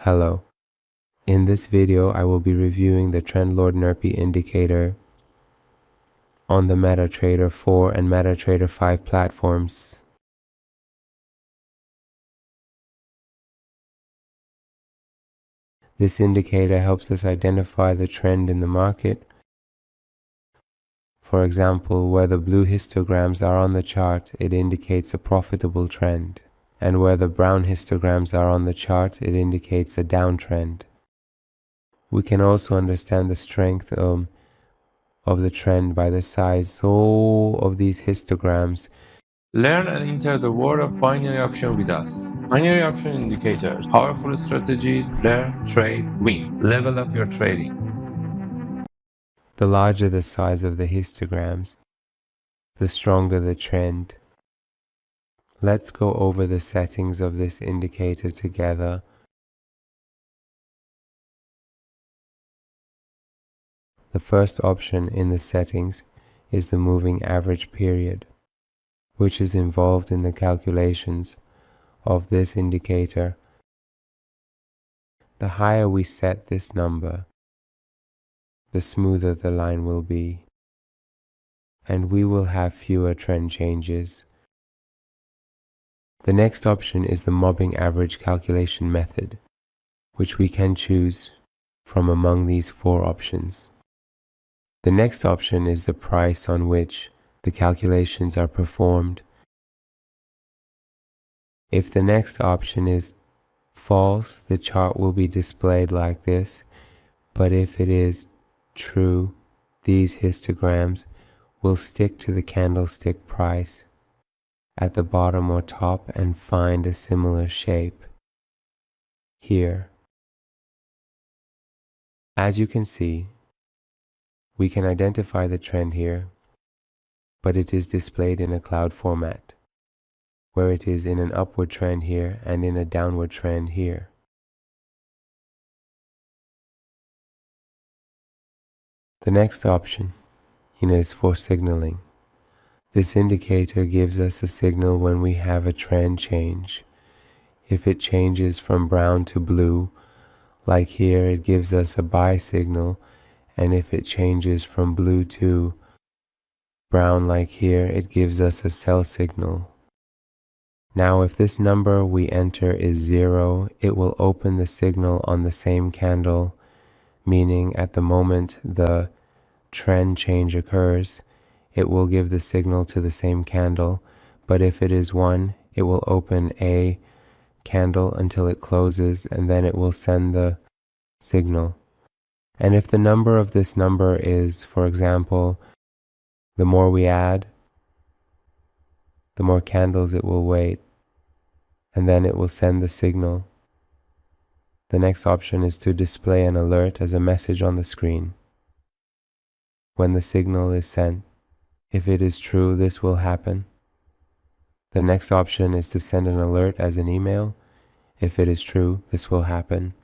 Hello. In this video, I will be reviewing the Trend Lord NRP indicator on the MetaTrader 4 and MetaTrader 5 platforms. This indicator helps us identify the trend in the market. For example, where the blue histograms are on the chart, it indicates a profitable trend. And where the brown histograms are on the chart, it indicates a downtrend. We can also understand the strength of the trend by the size of these histograms. Learn and enter the world of binary option with us. Binary option indicators, powerful strategies, learn, trade, win. Level up your trading. The larger the size of the histograms, the stronger the trend. Let's go over the settings of this indicator together. The first option in the settings is the moving average period, which is involved in the calculations of this indicator. The higher we set this number, the smoother the line will be, and we will have fewer trend changes. The next option is the moving average calculation method, which we can choose from among these four options. The next option is the price on which the calculations are performed. If the next option is false, the chart will be displayed like this, but if it is true, these histograms will stick to the candlestick price at the bottom or top and find a similar shape here. As you can see, we can identify the trend here, but it is displayed in a cloud format, where it is in an upward trend here and in a downward trend here. The next option is for signaling. This indicator gives us a signal when we have a trend change. If it changes from brown to blue, like here, it gives us a buy signal, and if it changes from blue to brown like here, it gives us a sell signal. Now if this number we enter is 0, it will open the signal on the same candle, meaning at the moment the trend change occurs, it will give the signal to the same candle, but if it is 1, it will open a candle until it closes, and then it will send the signal. And if the number of this number is, for example, the more we add, the more candles it will wait, and then it will send the signal. The next option is to display an alert as a message on the screen when the signal is sent. If it is true, this will happen. The next option is to send an alert as an email. If it is true, this will happen.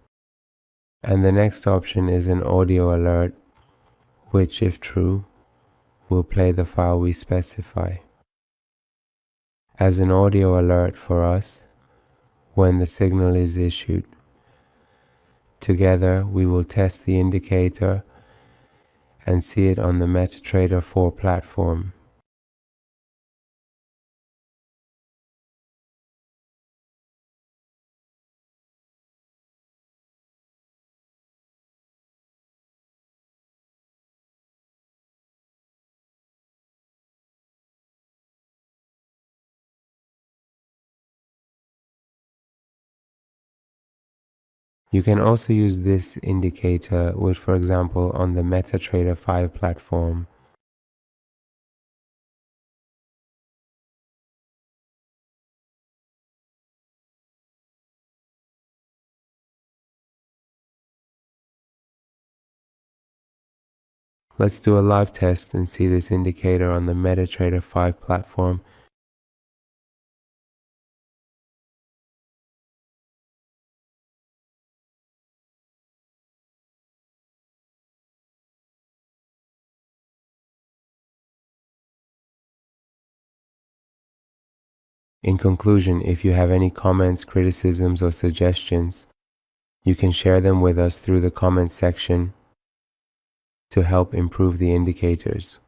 And the next option is an audio alert, which, if true, will play the file we specify. As an audio alert for us, when the signal is issued. Together, we will test the indicator and see it on the MetaTrader 4 platform. You can also use this indicator with, for example, on the MetaTrader 5 platform. Let's do a live test and see this indicator on the MetaTrader 5 platform. In conclusion, if you have any comments, criticisms, or suggestions, You can share them with us through the comments section to help improve the indicators.